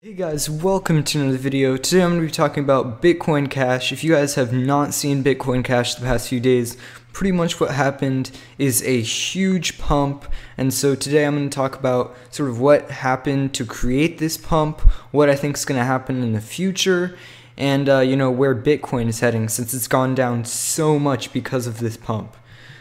Hey guys, welcome to another video. Today I'm going to be talking about Bitcoin Cash. If you guys have not seen Bitcoin Cash the past few days, pretty much what happened is a huge pump. And so today I'm going to talk about sort of what happened to create this pump, what I think is going to happen in the future, and where Bitcoin is heading since it's gone down so much because of this pump.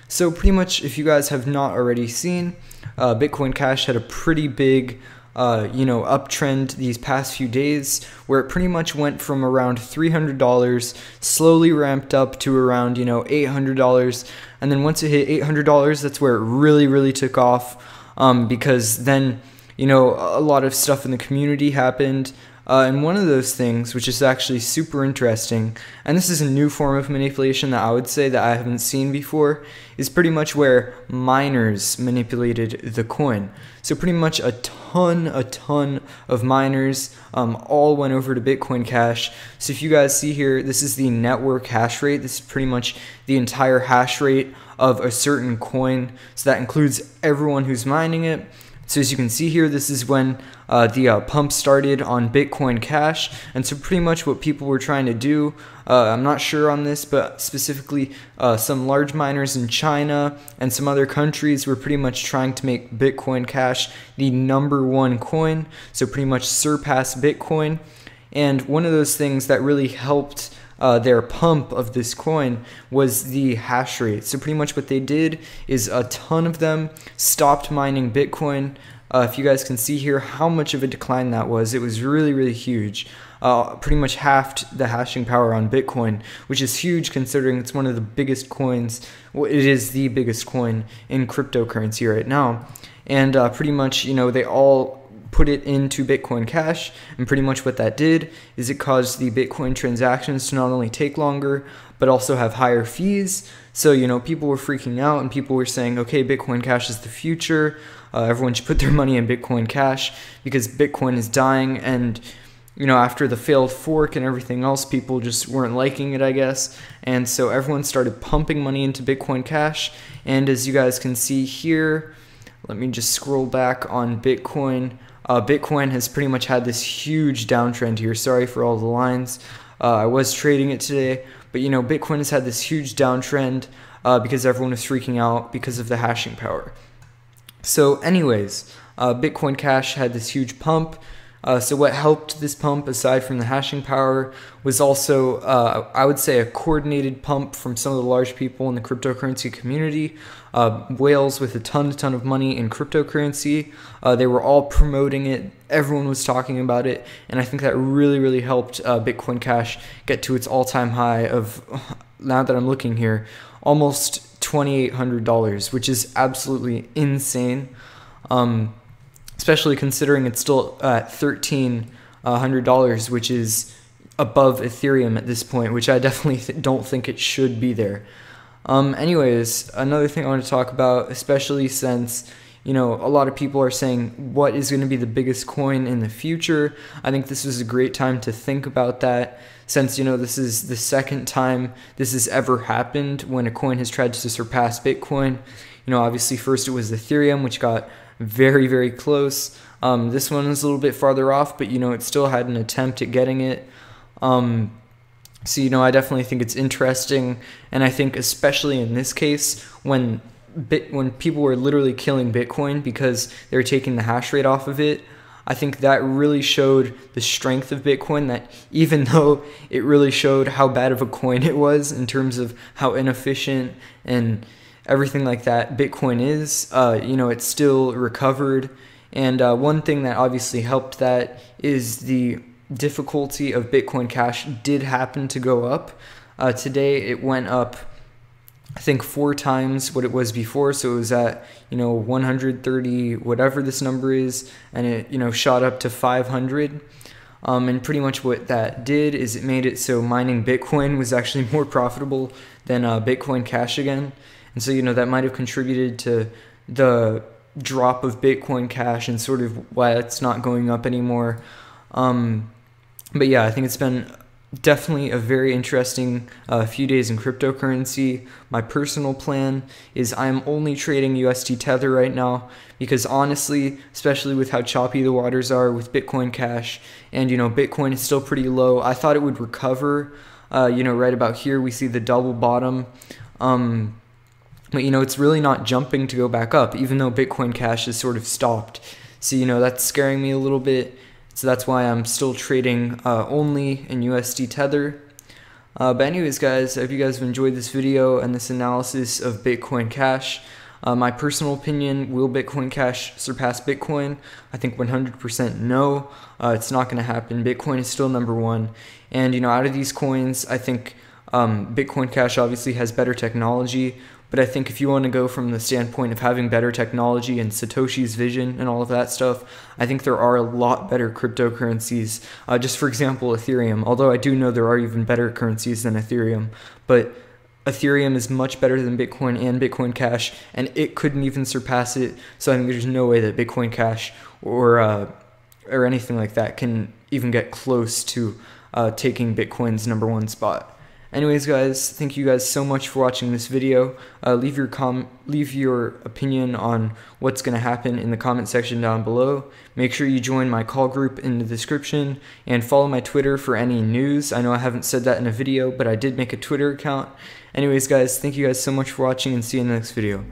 So pretty much, if you guys have not already seen, Bitcoin Cash had a pretty big uptrend these past few days, where it pretty much went from around $300, slowly ramped up to around $800, and then once it hit $800, that's where it really took off, because then a lot of stuff in the community happened. And one of those things, which is actually super interesting, and this is a new form of manipulation that I would say that I haven't seen before, is pretty much where miners manipulated the coin. So pretty much a ton of miners all went over to Bitcoin Cash. So if you guys see here, this is the network hash rate. This is pretty much the entire hash rate of a certain coin. So that includes everyone who's mining it. So as you can see here, this is when the pump started on Bitcoin Cash, and so pretty much what people were trying to do, I'm not sure on this, but specifically some large miners in China and some other countries were pretty much trying to make Bitcoin Cash the #1 coin, so pretty much surpass Bitcoin. And one of those things that really helped their pump of this coin was the hash rate. So pretty much what they did is a ton of them stopped mining Bitcoin. If you guys can see here how much of a decline that was, it was really huge. Pretty much halved the hashing power on Bitcoin, which is huge considering it's one of the biggest coins. Well, it is the biggest coin in cryptocurrency right now. And pretty much, they all put it into Bitcoin Cash, and pretty much what that did is it caused the Bitcoin transactions to not only take longer but also have higher fees. So people were freaking out and people were saying, okay, Bitcoin Cash is the future, everyone should put their money in Bitcoin Cash because Bitcoin is dying. And after the failed fork and everything else, people just weren't liking it, I guess, and so everyone started pumping money into Bitcoin Cash. And as you guys can see here, let me just scroll back on Bitcoin. Bitcoin has pretty much had this huge downtrend here. Sorry for all the lines. I was trading it today, but Bitcoin has had this huge downtrend because everyone was freaking out because of the hashing power. So anyways, Bitcoin Cash had this huge pump. So what helped this pump, aside from the hashing power, was also, I would say, a coordinated pump from some of the large people in the cryptocurrency community. Whales with a ton of money in cryptocurrency. They were all promoting it. Everyone was talking about it. And I think that really helped Bitcoin Cash get to its all-time high of, now that I'm looking here, almost $2,800, which is absolutely insane. Especially considering it's still at $1,300, which is above Ethereum at this point, which I definitely don't think it should be there. Anyways, another thing I want to talk about, especially since a lot of people are saying what is going to be the biggest coin in the future, I think this is a great time to think about that, since this is the second time this has ever happened when a coin has tried to surpass Bitcoin. Obviously first it was Ethereum, which got very close. This one is a little bit farther off, but it still had an attempt at getting it. So I definitely think it's interesting, and I think especially in this case when people were literally killing Bitcoin because they were taking the hash rate off of it, I think that really showed the strength of Bitcoin, that even though it really showed how bad of a coin it was in terms of how inefficient and everything like that Bitcoin is, it still recovered. And one thing that obviously helped that is the difficulty of Bitcoin Cash did happen to go up. Today it went up, I think, 4 times what it was before. So it was at 130 whatever this number is, and it shot up to 500. And pretty much what that did is it made it so mining Bitcoin was actually more profitable than Bitcoin Cash again. And so, that might have contributed to the drop of Bitcoin Cash and sort of why it's not going up anymore. But yeah, I think it's been definitely a very interesting few days in cryptocurrency. My personal plan is I'm only trading USD Tether right now because honestly, especially with how choppy the waters are with Bitcoin Cash, and Bitcoin is still pretty low. I thought it would recover. Right about here we see the double bottom. But it's really not jumping to go back up, even though Bitcoin Cash is sort of stopped. So that's scaring me a little bit. So that's why I'm still trading only in USD Tether. But anyways, guys, I hope you guys have enjoyed this video and this analysis of Bitcoin Cash. My personal opinion, will Bitcoin Cash surpass Bitcoin? I think 100% no. It's not going to happen. Bitcoin is still number one. And out of these coins, I think Bitcoin Cash obviously has better technology. But I think if you want to go from the standpoint of having better technology and Satoshi's vision and all of that stuff, I think there are a lot better cryptocurrencies. Just for example, Ethereum. Although I do know there are even better currencies than Ethereum. But Ethereum is much better than Bitcoin and Bitcoin Cash, and it couldn't even surpass it. So I think there's no way that Bitcoin Cash or anything like that can even get close to taking Bitcoin's #1 spot. Anyways, guys, thank you guys so much for watching this video. Leave your opinion on what's going to happen in the comment section down below. Make sure you join my call group in the description and follow my Twitter for any news. I know I haven't said that in a video, but I did make a Twitter account. Anyways, guys, thank you guys so much for watching and see you in the next video.